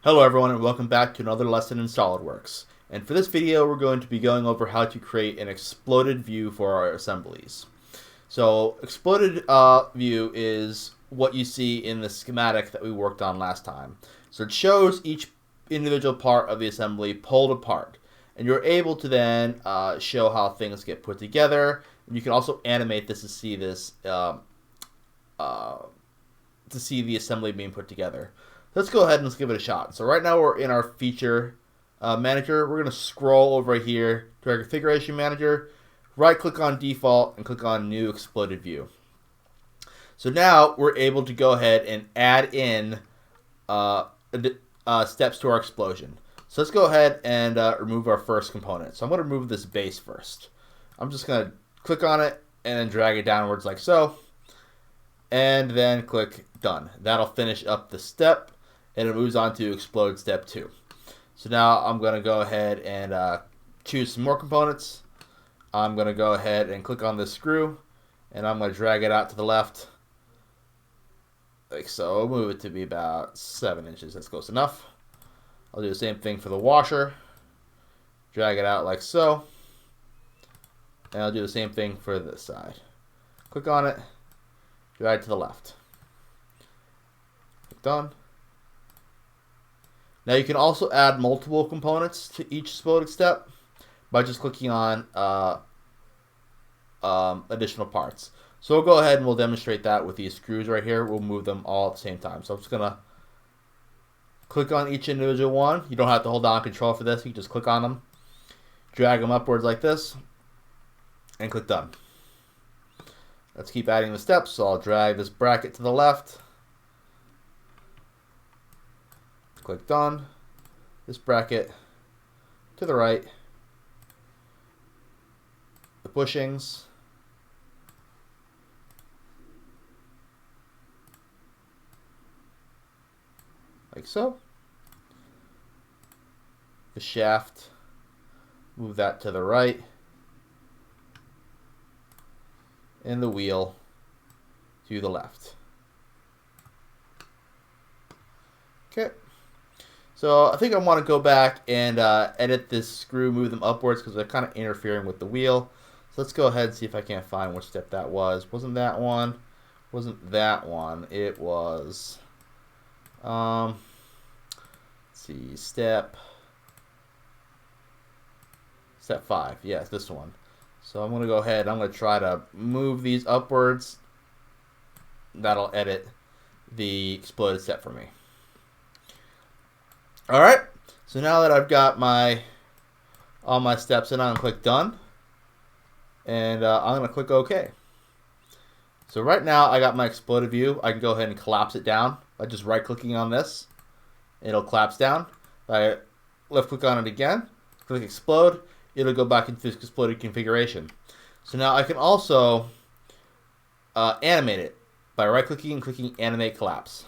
Hello everyone and welcome back to another lesson in Solidworks. And for this video we're going to be going over how to create an exploded view for our assemblies. So exploded view is what you see in the schematic that we worked on last time. So it shows each individual part of the assembly pulled apart. And you're able to then show how things get put together. And you can also animate this to see this to see the assembly being put together. Let's go ahead and let's give it a shot. So right now we're in our feature manager. We're going to scroll over here to our configuration manager, right click on default and click on new exploded view. So now we're able to go ahead and add in steps to our explosion. So let's go ahead and remove our first component. So I'm going to remove this base first. I'm just going to click on it and then drag it downwards like so. And then click done. That'll finish up the step. And it moves on to explode step 2. So now I'm going to go ahead and choose some more components. I'm going to go ahead and click on this screw, and I'm going to drag it out to the left, like so. Move it to be about 7 inches. That's close enough. I'll do the same thing for the washer. Drag it out like so. And I'll do the same thing for this side. Click on it, drag it to the left. Click done. Now you can also add multiple components to each exploded step by just clicking on additional parts. So we'll go ahead and we'll demonstrate that with these screws right here. We'll move them all at the same time. So I'm just going to click on each individual one. You don't have to hold down control for this. You can just click on them, drag them upwards like this, and click done. Let's keep adding the steps. So I'll drag this bracket to the left. Click done. This bracket to the right. The bushings. Like so. The shaft. Move that to the right. And the wheel to the left. Okay. So I think I want to go back and edit this screw, move them upwards because they're kind of interfering with the wheel. So let's go ahead and see if I can't find which step that was. Wasn't that one? Wasn't that one? It was, let's see, step 5. Yes, this one. So I'm going to go ahead. I'm going to try to move these upwards. That'll edit the exploded step for me. Alright, so now that I've got all my steps in, I'm going to click done. And I'm going to click OK. So right now I got my exploded view. I can go ahead and collapse it down by just right clicking on this. It'll collapse down. If I left click on it again, click explode, it'll go back into this exploded configuration. So now I can also animate it by right clicking and clicking animate collapse.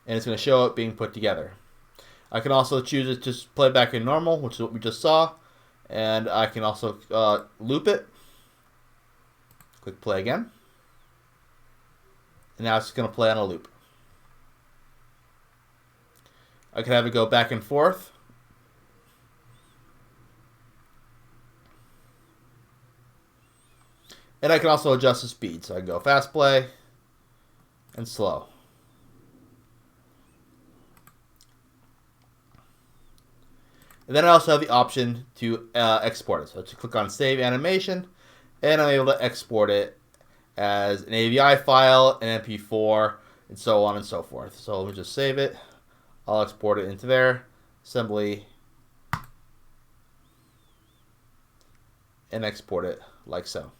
And it's going to show it being put together. I can also choose it to play back in normal, which is what we just saw. And I can also loop it. Click play again. And now it's going to play on a loop. I can have it go back and forth. And I can also adjust the speed. So I can go fast play and slow. And then I also have the option to export it. So to click on Save Animation, and I'm able to export it as an AVI file, an MP4, and so on and so forth. So let me just save it. I'll export it into there, assembly, and export it like so.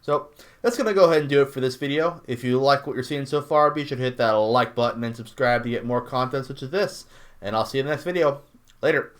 So that's going to go ahead and do it for this video. If you like what you're seeing so far, be sure to hit that like button and subscribe to get more content such as this. And I'll see you in the next video. Later.